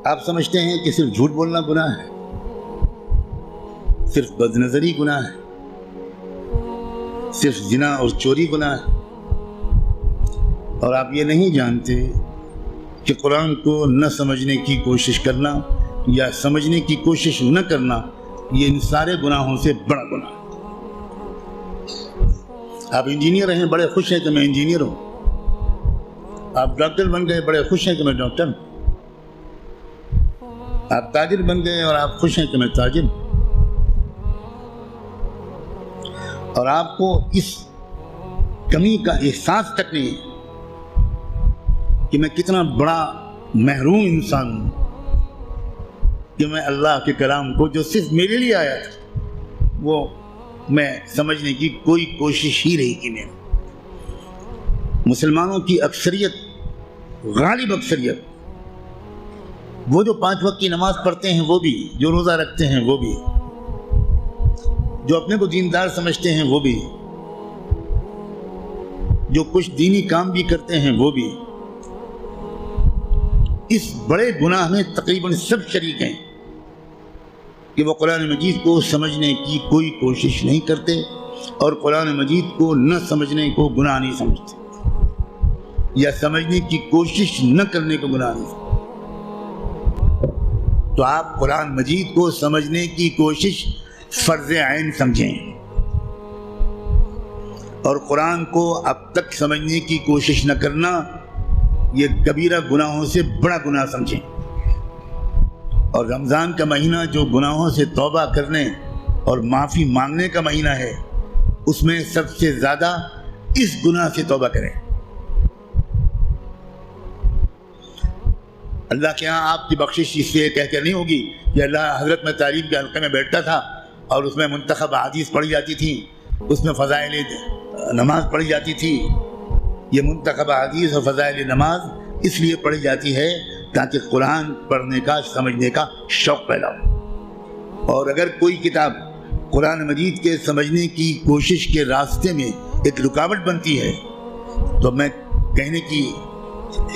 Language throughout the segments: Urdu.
آپ سمجھتے ہیں کہ صرف جھوٹ بولنا گناہ ہے، صرف بد نظری گناہ ہے، صرف زنا اور چوری گناہ ہے، اور آپ یہ نہیں جانتے کہ قرآن کو نہ سمجھنے کی کوشش کرنا یا سمجھنے کی کوشش نہ کرنا یہ ان سارے گناہوں سے بڑا گناہ ہے۔ آپ انجینئر ہیں، بڑے خوش ہیں کہ میں انجینئر ہوں، آپ ڈاکٹر بن گئے، بڑے خوش ہیں کہ میں ڈاکٹر ہوں، آپ تاجر بن گئے اور آپ خوش ہیں کہ میں تاجر ہوں، اور آپ کو اس کمی کا احساس تک نہیں ہے کہ میں کتنا بڑا محروم انسان ہوں کہ میں اللہ کے کلام کو جو صرف میرے لیے آیا تھا وہ میں سمجھنے کی کوئی کوشش ہی نہیں کی میں۔ مسلمانوں کی اکثریت، غالب اکثریت، وہ جو 5 وقت کی نماز پڑھتے ہیں وہ بھی، جو روزہ رکھتے ہیں وہ بھی، جو اپنے کو دیندار سمجھتے ہیں وہ بھی، جو کچھ دینی کام بھی کرتے ہیں وہ بھی، اس بڑے گناہ میں تقریباً سب شریک ہیں کہ وہ قرآن مجید کو سمجھنے کی کوئی کوشش نہیں کرتے اور قرآن مجید کو نہ سمجھنے کو گناہ نہیں سمجھتے یا سمجھنے کی کوشش نہ کرنے کو گناہ نہیں سمجھتے۔ تو آپ قرآن مجید کو سمجھنے کی کوشش فرض عین سمجھیں اور قرآن کو اب تک سمجھنے کی کوشش نہ کرنا یہ کبیرہ گناہوں سے بڑا گناہ سمجھیں۔ اور رمضان کا مہینہ جو گناہوں سے توبہ کرنے اور معافی مانگنے کا مہینہ ہے، اس میں سب سے زیادہ اس گناہ سے توبہ کریں۔ اللہ کے ہاں آپ کی بخشش اس لیے کہہ کے نہیں ہوگی کہ اللہ حضرت میں تعلیم کے حلقے میں بیٹھتا تھا اور اس میں منتخب احادیث پڑھی جاتی تھی، اس میں فضائل نماز پڑھی جاتی تھی۔ یہ منتخب احادیث اور فضائل نماز اس لیے پڑھی جاتی ہے تاکہ قرآن پڑھنے کا، سمجھنے کا شوق پیدا ہو۔ اور اگر کوئی کتاب قرآن مجید کے سمجھنے کی کوشش کے راستے میں ایک رکاوٹ بنتی ہے تو میں کہنے کی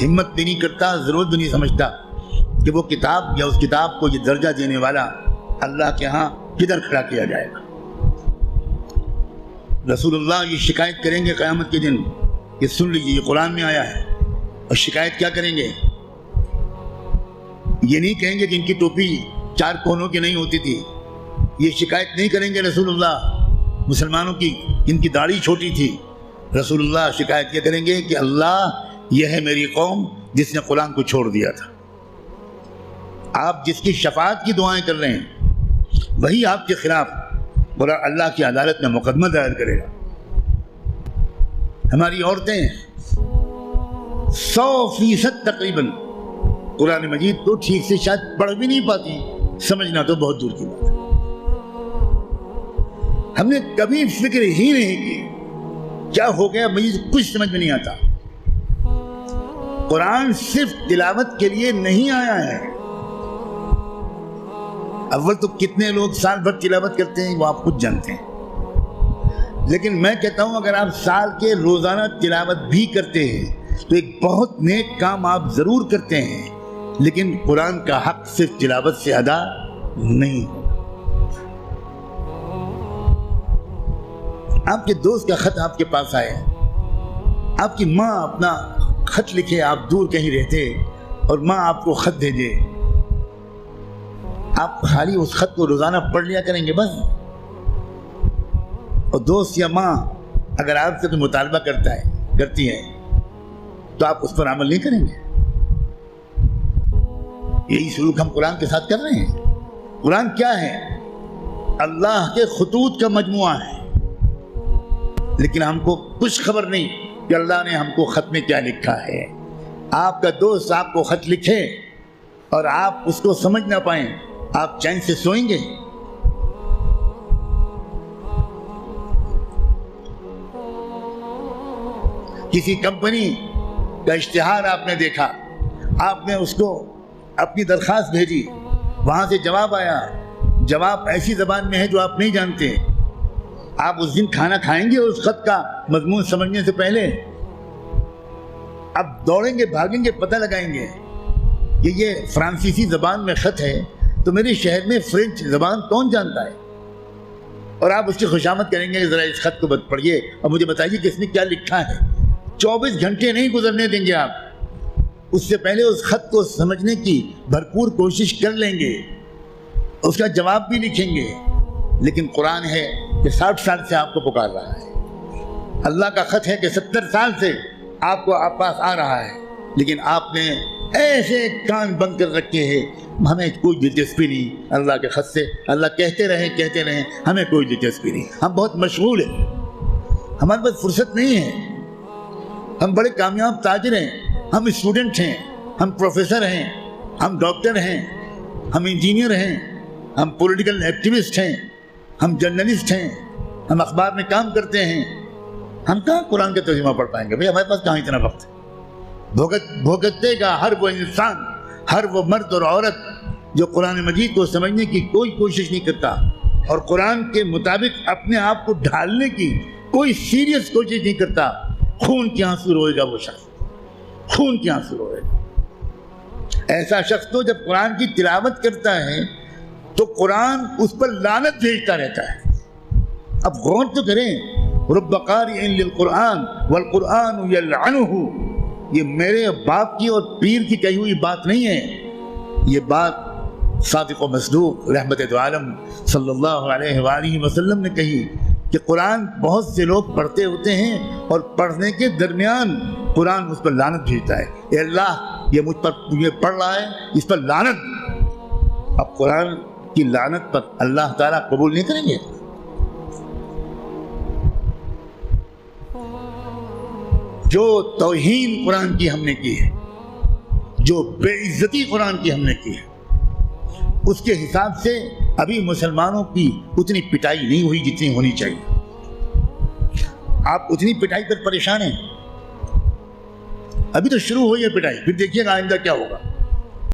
ہمت بھی نہیں کرتا، ضرورت بھی نہیں سمجھتا کہ وہ کتاب یا اس کتاب کو یہ درجہ دینے والا اللہ کے ہاں کدھر کھڑا کیا جائے گا۔ رسول اللہ یہ شکایت کریں گے قیامت کے دن کہ سن لیجیے یہ قرآن میں آیا ہے، اور شکایت کیا کریں گے؟ یہ نہیں کہیں گے کہ ان کی ٹوپی 4 کونوں کی نہیں ہوتی تھی، یہ شکایت نہیں کریں گے رسول اللہ مسلمانوں کی ان کی داڑھی چھوٹی تھی۔ رسول اللہ شکایت کیا کریں گے کہ اللہ یہ ہے میری قوم جس نے قرآن کو چھوڑ دیا تھا۔ آپ جس کی شفاعت کی دعائیں کر رہے ہیں وہی آپ کے خلاف اللہ کی عدالت میں مقدمہ دائر کرے گا۔ ہماری عورتیں 100% تقریباً قرآن مجید کو ٹھیک سے شاید پڑھ بھی نہیں پاتی، سمجھنا تو بہت دور کی بات ہے۔ ہم نے کبھی فکر ہی نہیں کی کیا ہو گیا، مجھے کچھ سمجھ میں نہیں آتا۔ قرآن صرف تلاوت کے لیے نہیں آیا ہے۔ اول تو کتنے لوگ سال بھر تلاوت کرتے ہیں وہ آپ خود جانتے ہیں، لیکن میں کہتا ہوں اگر آپ سال کے روزانہ تلاوت بھی کرتے ہیں تو ایک بہت نیک کام آپ ضرور کرتے ہیں، لیکن قرآن کا حق صرف تلاوت سے ادا نہیں ہوگا۔ آپ کے دوست کا خط آپ کے پاس آئے، آپ کی ماں اپنا خط لکھے، آپ دور کہیں رہتے اور ماں آپ کو خط بھیجے، آپ خالی اس خط کو روزانہ پڑھ لیا کریں گے بس؟ اور دوست یا ماں اگر آپ سے کوئی مطالبہ کرتی ہے تو آپ اس پر عمل نہیں کریں گے؟ یہی سلوک ہم قرآن کے ساتھ کر رہے ہیں۔ قرآن کیا ہے؟ اللہ کے خطوط کا مجموعہ ہے، لیکن ہم کو کچھ خبر نہیں کہ اللہ نے ہم کو خط میں کیا لکھا ہے۔ آپ کا دوست آپ کو خط لکھے اور آپ اس کو سمجھ نہ پائیں، آپ چین سے سوئیں گے؟ کسی کمپنی کا اشتہار آپ نے دیکھا، آپ نے اس کو اپنی درخواست بھیجی، وہاں سے جواب آیا، جواب ایسی زبان میں ہے جو آپ نہیں جانتے، آپ اس دن کھانا کھائیں گے اس خط کا مضمون سمجھنے سے پہلے؟ اب دوڑیں گے، بھاگیں گے، پتہ لگائیں گے یہ فرانسیسی زبان میں خط ہے تو میرے شہر میں فرینچ زبان کون جانتا ہے؟ اور آپ اس کی خوشامد کریں گے کہ ذرا اس خط کو پڑھیے اور مجھے بتائیے کہ اس میں کیا لکھا ہے۔ 24 گھنٹے نہیں گزرنے دیں گے آپ، اس سے پہلے اس خط کو سمجھنے کی بھرپور کوشش کر لیں گے، اس کا جواب بھی لکھیں گے۔ لیکن قرآن ہے کہ 60 سال سے آپ کو پکار رہا ہے، اللہ کا خط ہے کہ 70 سال سے آپ کو آپ پاس آ رہا ہے، لیکن آپ نے ایسے کان بند کر رکھے ہیں، ہمیں کوئی دلچسپی نہیں اللہ کے خط سے، اللہ کہتے رہیں ہمیں کوئی دلچسپی نہیں، ہم بہت مشغول ہیں، ہمارے پاس فرصت نہیں ہے، ہم بڑے کامیاب تاجر ہیں، ہم اسٹوڈنٹ ہیں، ہم پروفیسر ہیں، ہم ڈاکٹر ہیں، ہم انجینئر ہیں، ہم پولیٹیکل ایکٹیوسٹ ہیں، ہم جرنلسٹ ہیں، ہم اخبار میں کام کرتے ہیں، ہم کہاں قرآن کا ترجمہ پڑھ پائیں گے بھائی، ہمارے پاس کہاں اتنا وقت ہے۔ بھگتتے گا ہر وہ انسان، ہر وہ مرد اور عورت جو قرآن مجید کو سمجھنے کی کوئی کوشش نہیں کرتا اور قرآن کے مطابق اپنے آپ کو ڈھالنے کی کوئی سیریس کوشش نہیں کرتا، خون کے آنسو روئے گا وہ شخص، خون کے آنسو روئے گا۔ ایسا شخص تو جب قرآن کی تلاوت کرتا ہے تو قرآن اس پر لعنت بھیجتا رہتا ہے۔ اب غور تو کریں، رب قارئ للقرآن والقرآن یلعنہ، یہ میرے باپ کی اور پیر کی کہی ہوئی بات نہیں ہے، یہ بات صادق و مصدوق رحمت دو عالم صلی اللہ علیہ وآلہ وسلم نے کہی کہ قرآن بہت سے لوگ پڑھتے ہوتے ہیں اور پڑھنے کے درمیان قرآن اس پر لعنت بھیجتا ہے، اے اللہ یہ مجھ پر یہ پڑھ رہا ہے، اس پر لعنت۔ اب قرآن کی لعنت پر اللہ تعالیٰ قبول نہیں کریں گے؟ جو توہین قرآن کی ہم نے کی ہے، جو بے عزتی قرآن کی ہم نے کی ہے، اس کے حساب سے ابھی مسلمانوں کی اتنی پٹائی نہیں ہوئی جتنی ہونی چاہیے۔ آپ اتنی پٹائی پر پریشان ہیں، ابھی تو شروع ہوئی ہے پٹائی، پھر دیکھیے گا آئندہ کیا ہوگا۔